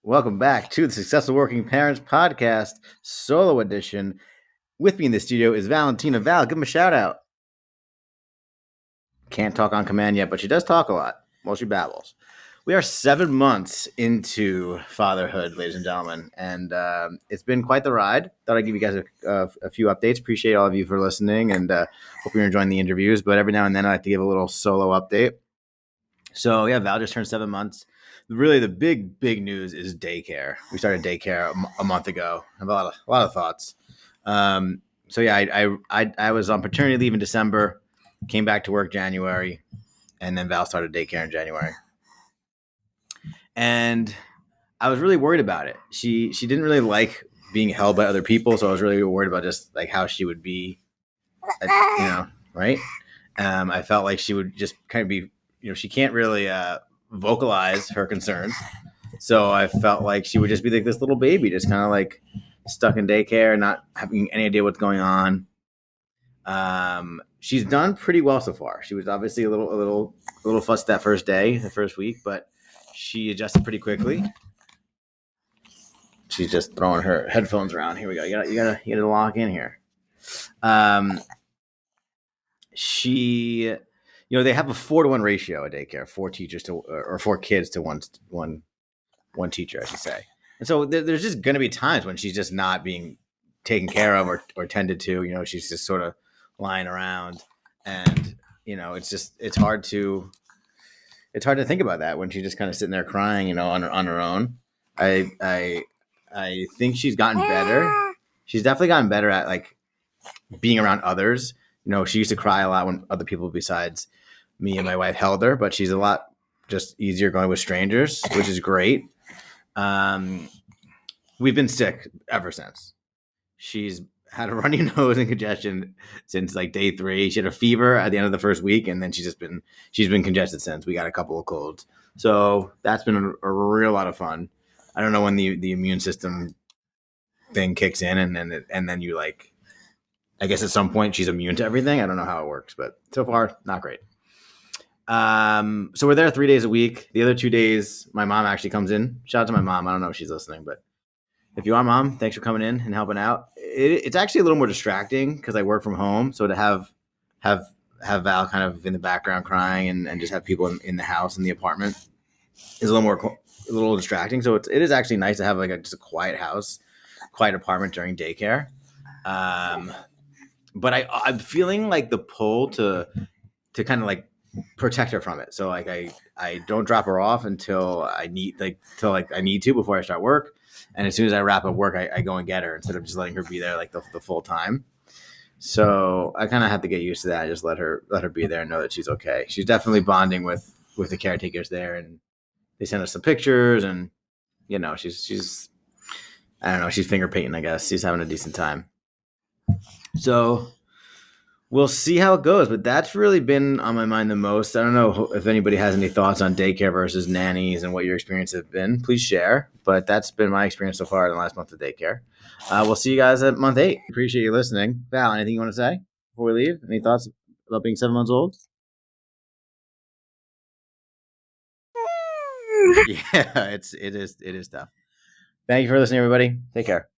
Welcome back to the Successful Working Parents podcast, solo edition. With me in the studio is Valentina. Val, give him a shout out. Can't talk on command yet, but she does talk a lot. Well, she babbles. We are 7 months into fatherhood, ladies and gentlemen, and it's been quite the ride. Thought I'd give you guys a few updates. Appreciate all of you for listening, and hope you're enjoying the interviews. But every now and then, I like to give a little solo update. So yeah, Val just turned 7 months. Really, the big news is daycare. We started daycare a month ago. I have a lot of thoughts. So yeah, I was on paternity leave in December, came back to work January, and then Val started daycare in January. And I was really worried about it. She didn't really like being held by other people, so I was really worried about just like how she would be, right? I felt like she would just kind of be, she can't really vocalize her concerns. So I felt like she would just be like this little baby, just kind of like stuck in daycare, not having any idea what's going on. She's done pretty well so far. She was obviously a little fussed that first day, the first week, but she adjusted pretty quickly. She's just throwing her headphones around. Here we go. You gotta lock in here. She, they have a 4-to-1 ratio at daycare, 4 teachers to or 4 kids to one teacher, I should say. And so there's just going to be times when she's just not being taken care of or tended to. She's just sort of lying around, and it's hard to think about that when she's just kind of sitting there crying, on her own. I think she's gotten better. She's definitely gotten better at like being around others. She used to cry a lot when other people besides me and my wife held her, but she's a lot just easier going with strangers, which is great. We've been sick ever since. She's had a runny nose and congestion since like day 3. She had a fever at the end of the first week, and then she's been congested since. We got a couple of colds, so that's been a real lot of fun. I don't know when the immune system thing kicks in, and then you like, I guess at some point she's immune to everything. I don't know how it works, but so far not great. So we're there 3 days a week. The other 2 days, my mom actually comes in. Shout out to my mom. I don't know if she's listening, but if you are, Mom, thanks for coming in and helping out. It's actually a little more distracting because I work from home. So to have Val kind of in the background crying and just have people in the house, in the apartment, is a little distracting. So it is actually nice to have like just a quiet house, quiet apartment during daycare. But I'm feeling like the pull to kind of like protect her from it. So like I don't drop her off until I need to before I start work. And as soon as I wrap up work, I go and get her instead of just letting her be there like the full time. So I kind of have to get used to that. I just let her be there and know that she's okay. She's definitely bonding with the caretakers there, and they send us some pictures, and she's I don't know, she's finger painting, I guess. She's having a decent time. So we'll see how it goes, but that's really been on my mind the most. I don't know if anybody has any thoughts on daycare versus nannies and what your experience has been. Please share, but that's been my experience so far in the last month of daycare. We'll see you guys at month 8. Appreciate you listening. Val, anything you want to say before we leave? Any thoughts about being 7 months old? Yeah, it is tough. Thank you for listening, everybody. Take care.